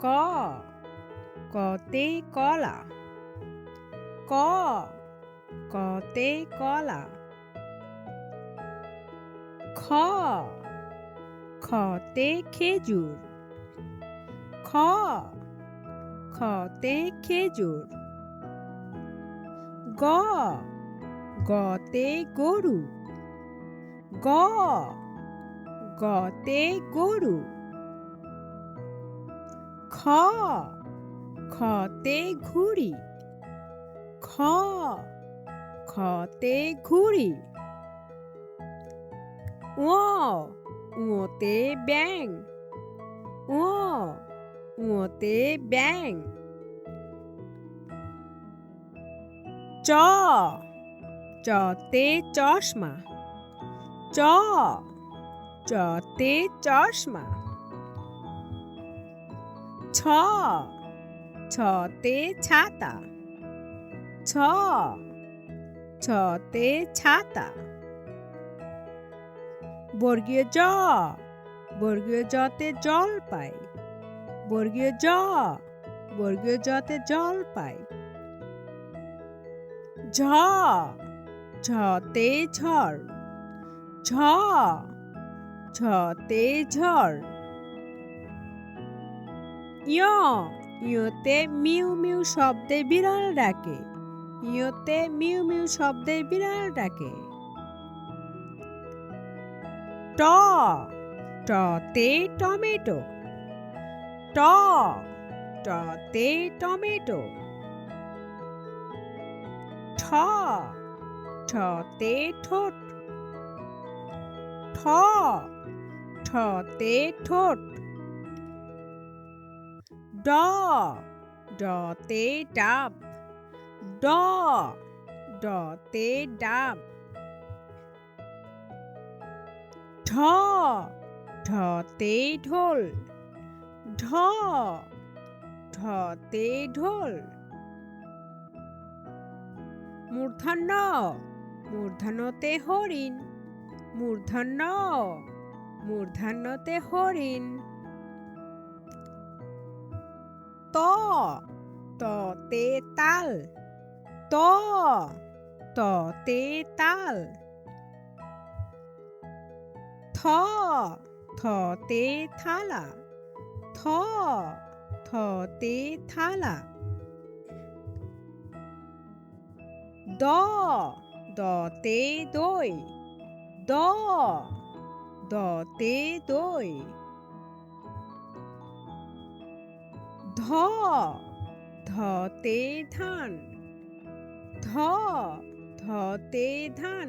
ক কতে কলা, ক কতে কলা। খ খতে খেজুর, খ খতে খেজুর। গ গতে গরু, গ গতে গরু। খ খতে ঘুড়ি, খ খতে ঘুড়ি। ঙ ঙতে ব্যাঙ, ঙ ঙতে ব্যাঙ। চ চতে চশমা, চ চতে চশমা। ছ ছতে ছাতা, ছ ছতে ছাতা। বর্গীয় জ বর্গীয় জতে জলপাই, বর্গীয় জ বর্গীয় জতে জলপাই। ঝ ঝতে ঝড়, ঝ ঝতে ঝড়। ঞ ঞতে মিউ মিউ শব্দে বিড়াল ডাকে, ঞতে মিউ মিউ শব্দে বিড়াল ডাকে। ট টতে টমেটো, ট টতে টমেটো। ঠ ঠতে ঠোঁট, ঠ ঠতে ঠোঁট। ড ডতে ডাব, ড ডতে ডাব। ঢ ঢতে ঢোল, ঢ ঢতে ঢোল। মূর্ধন্য মূর্ধন্যতে হরিণ, মূর্ধন্য মূর্ধন্যতে হরিণ। ত ততে তাল, ত ততে তাল। থ থতে থালা, থ থতে থালা। দ দতে দই, দ দতে দই। ধ ধতে ধান, ধ ধতে ধান।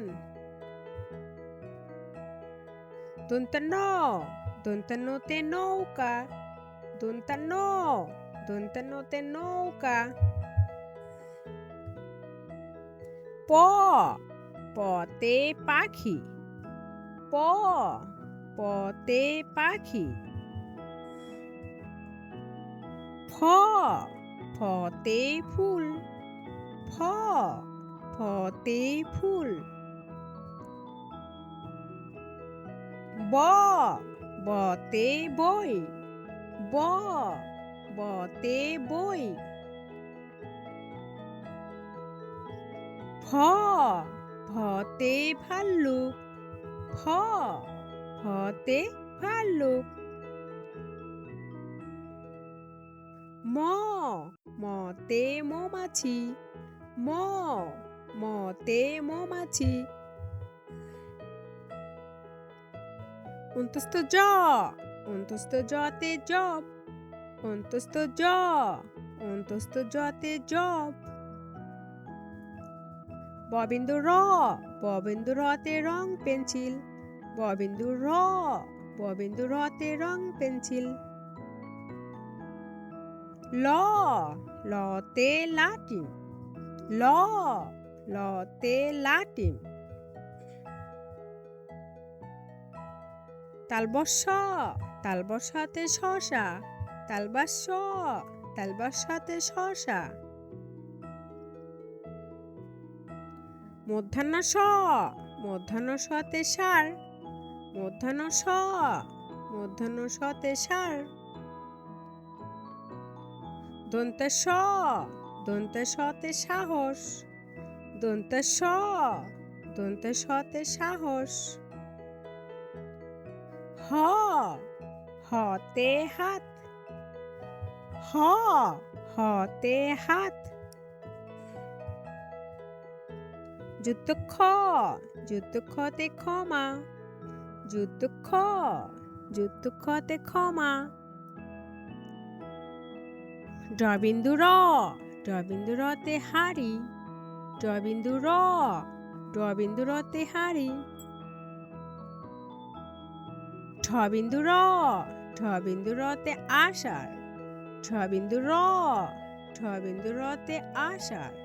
দন্তান্ন দন্তান্নতে নৌকা, দন্তান্ন দন্তান্নতে নৌকা। প পতে পাখি, প পতে পাখি। ফ ফতে ফুল, ফ ফতে ফুল। ব বতে বই, ব বতে বই। ভ ভতে ভাল্লুক, ভ ভতে ভাল্লুক। ম মতে মৌমাছি, ম মতে মৌমাছি। অন্তস্থ জ অন্তস্থ জতে জব, অন্তস্থ জ অন্তস্থ জতে জব। ববিন্দু র ববিন্দু রতে রং পেন্সিল, ববিন্দু র ববিন্দু রতে রং পেন্সিল। ল লতে লাটিম, ল লতে লাটিম। তালবস্য তালবস্যতে শসা, তালবস্য তালবস্যতে শসা। মূর্ধন্য ষ মূর্ধন্য সতে ষাঁড়, মূর্ধন্য ষ মূর্ধন্য সতে ষাঁড়। দন্তে স দন্তে সতে সাহস দন্তে স দন্তে সতে সাহস হ হতে হাত হ হতে হাত যুক্ত খ যুক্ত খতে ক্ষমা যুক্ত খ যুক্ত খতে ক্ষমা ডবিন্দু র ডবিন্দু রতে হাড়ি ডবিন্দু র ডবিন্দু রতে হাড়ি ঢবিন্দু র ঢবিন্দু রতে আষাঢ় ঢবিন্দু র ঢবিন্দু রতে আষাঢ়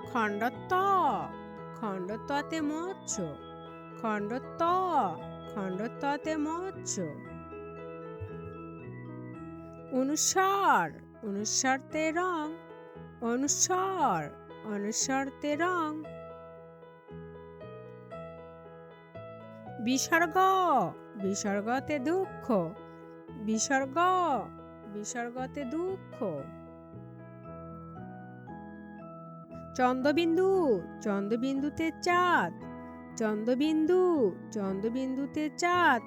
খণ্ডত্ব খণ্ডত্বতে মৎস্য খণ্ডত্ব খণ্ডত্বতে মৎস্য অনুস্বার অনুস্বারতে রং অনুস্বার অনুস্বারতে রং বিসর্গ বিসর্গতে দুঃখ বিসর্গ বিসর্গতে দুঃখ চন্দ্রবিন্দু চন্দ্রবিন্দুতে চাঁদ চন্দ্রবিন্দু চন্দ্রবিন্দুতে চাঁদ